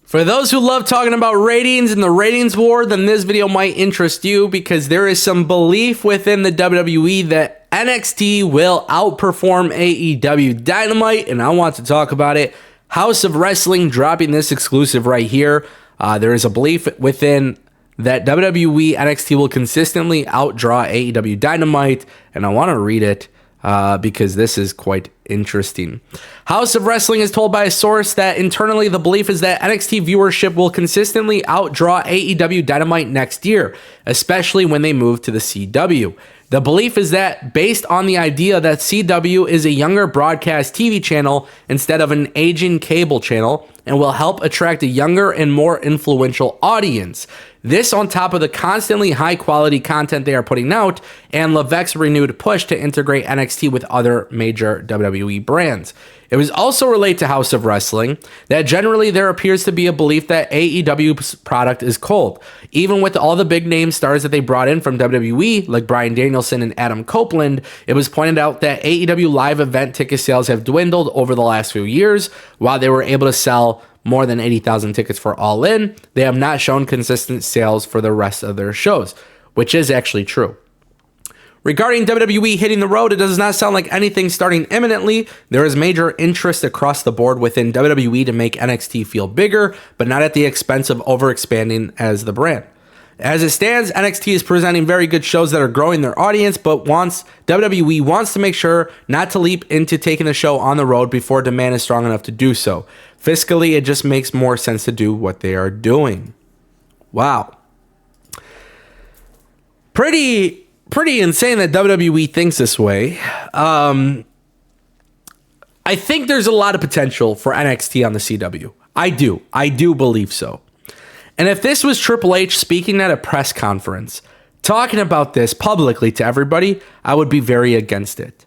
For those who love talking about ratings and the ratings war, then this video might interest you because there is some belief within the WWE that NXT will outperform AEW Dynamite, and I want to talk about it. House of Wrestling dropping this exclusive right here. There is a belief within that WWE NXT will consistently outdraw AEW Dynamite, and I want to read it because this is quite interesting. House of Wrestling is told by a source that internally the belief is that NXT viewership will consistently outdraw AEW Dynamite next year, especially when they move to the CW. The belief is that based on the idea that CW is a younger broadcast TV channel instead of an aging cable channel and will help attract a younger and more influential audience. This on top of the constantly high quality content they are putting out and Levesque's renewed push to integrate NXT with other major WWE brands. It was also relayed to House of Wrestling that generally there appears to be a belief that AEW's product is cold. Even with all the big name stars that they brought in from WWE, like Bryan Danielson and Adam Copeland, it was pointed out that AEW live event ticket sales have dwindled over the last few years. While they were able to sell more than 80,000 tickets for All In, they have not shown consistent sales for the rest of their shows, which is actually true. Regarding WWE hitting the road, it does not sound like anything starting imminently. There is major interest across the board within WWE to make NXT feel bigger, but not at the expense of overexpanding as the brand. As it stands, NXT is presenting very good shows that are growing their audience, but WWE wants to make sure not to leap into taking the show on the road before demand is strong enough to do so. Fiscally, it just makes more sense to do what they are doing. Wow. Pretty insane that WWE thinks this way. I think there's a lot of potential for NXT on the CW. I do believe so. And if this was Triple H speaking at a press conference, talking about this publicly to everybody, I would be very against it.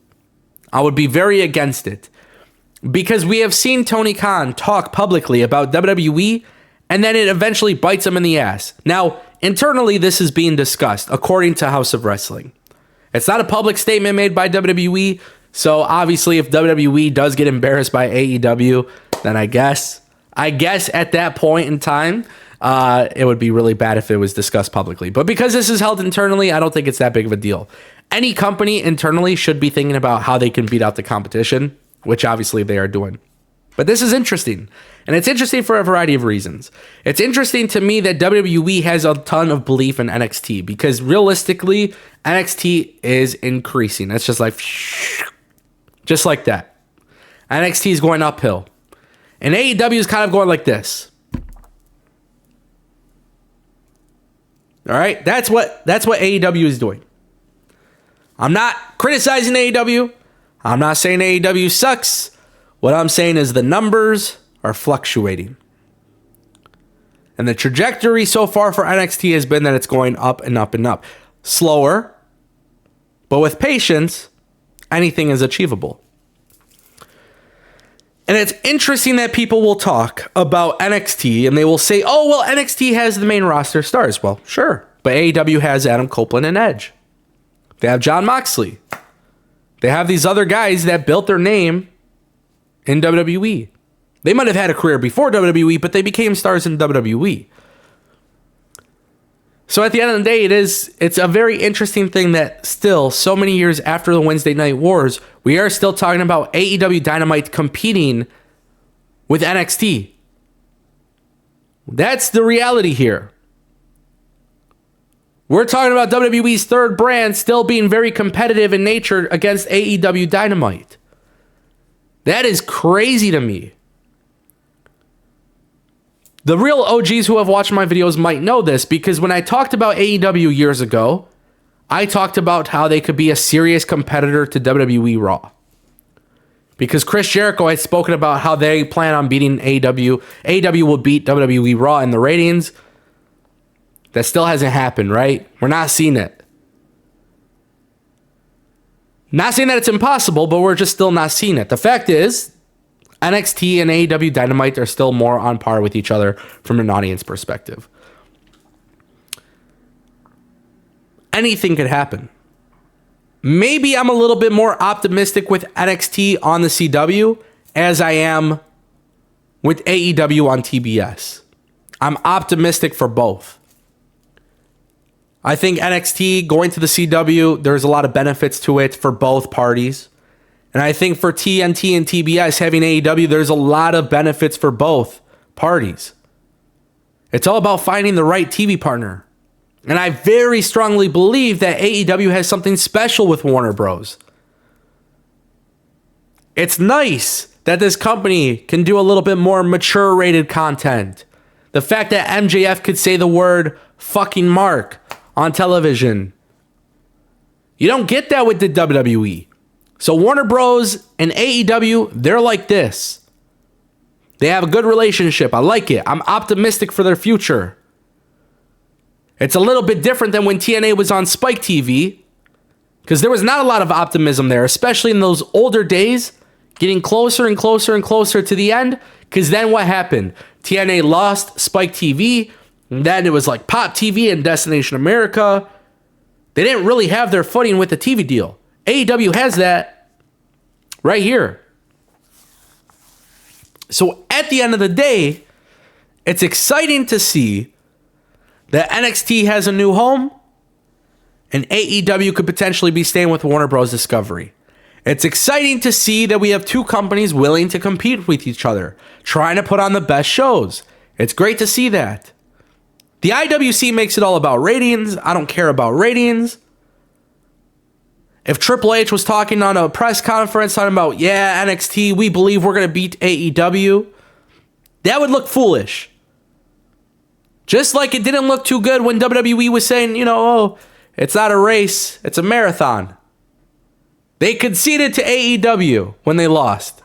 Because we have seen Tony Khan talk publicly about WWE, and then it eventually bites him in the ass. Now, internally, this is being discussed, according to House of Wrestling. It's not a public statement made by WWE, so obviously if WWE does get embarrassed by AEW, then I guess at that point in time, it would be really bad if it was discussed publicly. But because this is held internally, I don't think it's that big of a deal. Any company internally should be thinking about how they can beat out the competition, which obviously they are doing. But this is interesting. And it's interesting for a variety of reasons. It's interesting to me that WWE has a ton of belief in NXT because realistically, NXT is increasing. It's just like that. NXT is going uphill. And AEW is kind of going like this. All right? That's what AEW is doing. I'm not criticizing AEW. I'm not saying AEW sucks. What I'm saying is the numbers are fluctuating. And the trajectory so far for NXT has been that it's going up and up and up. Slower, but with patience, anything is achievable. And it's interesting that people will talk about NXT and they will say, oh, well, NXT has the main roster stars. Well, sure. But AEW has Adam Copeland and Edge. They have Jon Moxley. They have these other guys that built their name in WWE. They might have had a career before WWE, but they became stars in WWE. So at the end of the day, it's a very interesting thing that still, so many years after the Wednesday Night Wars, we are still talking about AEW Dynamite competing with NXT. That's the reality here. We're talking about WWE's third brand still being very competitive in nature against AEW Dynamite. That is crazy to me. The real OGs who have watched my videos might know this because when I talked about AEW years ago, I talked about how they could be a serious competitor to WWE Raw. Because Chris Jericho had spoken about how they plan on beating AEW. AEW will beat WWE Raw in the ratings. That still hasn't happened, right? We're not seeing it. Not saying that it's impossible, but we're just still not seeing it. The fact is, NXT and AEW Dynamite are still more on par with each other from an audience perspective. Anything could happen. Maybe I'm a little bit more optimistic with NXT on the CW as I am with AEW on TBS. I'm optimistic for both. I think NXT going to the CW, there's a lot of benefits to it for both parties. And I think for TNT and TBS having AEW, there's a lot of benefits for both parties. It's all about finding the right TV partner. And I very strongly believe that AEW has something special with Warner Bros. It's nice that this company can do a little bit more mature rated content. The fact that MJF could say the word fucking Mark on television. You don't get that with the WWE. So Warner Bros. And AEW, they're like this. They have a good relationship. I like it. I'm optimistic for their future. It's a little bit different than when TNA was on Spike TV, because there was not a lot of optimism there, especially in those older days, getting closer and closer and closer to the end, because then what happened? TNA lost Spike TV, and then it was like Pop TV and Destination America. They didn't really have their footing with the TV deal. AEW has that right here. So at the end of the day, it's exciting to see that NXT has a new home and AEW could potentially be staying with Warner Bros. Discovery. It's exciting to see that we have two companies willing to compete with each other, trying to put on the best shows. It's great to see that. The IWC makes it all about ratings. I don't care about ratings. If Triple H was talking on a press conference talking about, yeah, NXT, we believe we're going to beat AEW, that would look foolish. Just like it didn't look too good when WWE was saying, oh, it's not a race, it's a marathon. They conceded to AEW when they lost.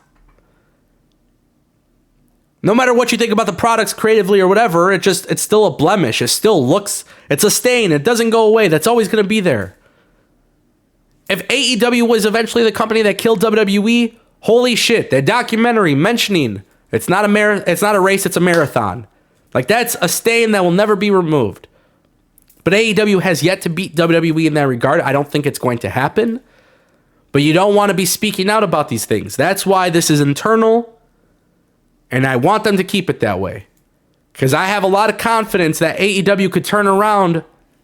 No matter what you think about the products creatively or whatever, it's still a blemish. It still looks, it's a stain. It doesn't go away. That's always going to be there. If AEW was eventually the company that killed WWE, holy shit, that documentary mentioning it's not a race, it's a marathon. Like, that's a stain that will never be removed. But AEW has yet to beat WWE in that regard. I don't think it's going to happen. But you don't want to be speaking out about these things. That's why this is internal. And I want them to keep it that way. Because I have a lot of confidence that AEW could turn around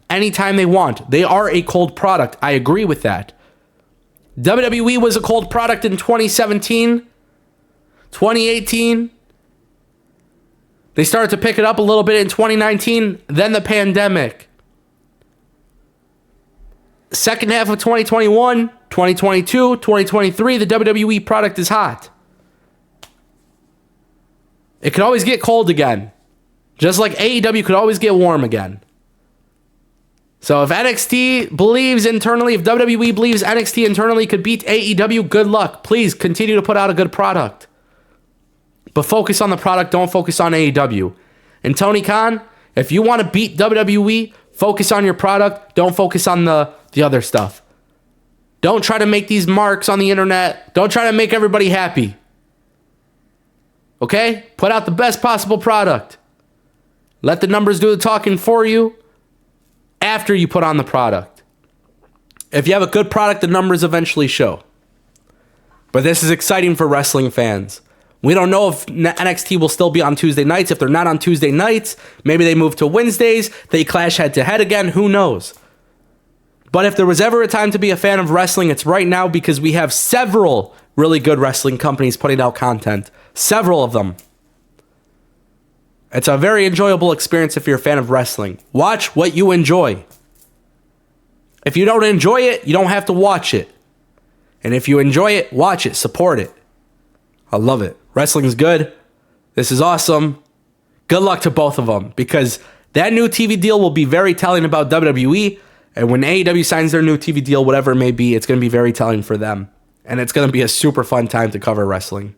anytime they want. They are a cold product. I agree with that. WWE was a cold product in 2017, 2018. They started to pick it up a little bit in 2019, then the pandemic. Second half of 2021, 2022, 2023, the WWE product is hot. It could always get cold again. Just like AEW could always get warm again. So if NXT believes internally, if WWE believes NXT internally could beat AEW, good luck. Please continue to put out a good product. But focus on the product, don't focus on AEW. And Tony Khan, if you want to beat WWE, focus on your product, don't focus on the other stuff. Don't try to make these marks on the internet. Don't try to make everybody happy. Okay? Put out the best possible product. Let the numbers do the talking for you after you put on the product. If you have a good product, the numbers eventually show. But this is exciting for wrestling fans. We don't know if NXT will still be on Tuesday nights. If they're not on Tuesday nights, maybe they move to Wednesdays. They clash head to head again. Who knows? But if there was ever a time to be a fan of wrestling, it's right now, because we have several really good wrestling companies putting out content. Several of them. It's a very enjoyable experience if you're a fan of wrestling. Watch what you enjoy. If you don't enjoy it, you don't have to watch it. And if you enjoy it, watch it, support it. I love it. Wrestling is good. This is awesome. Good luck to both of them, because that new TV deal will be very telling about WWE. And when AEW signs their new TV deal, whatever it may be, it's going to be very telling for them. And it's going to be a super fun time to cover wrestling.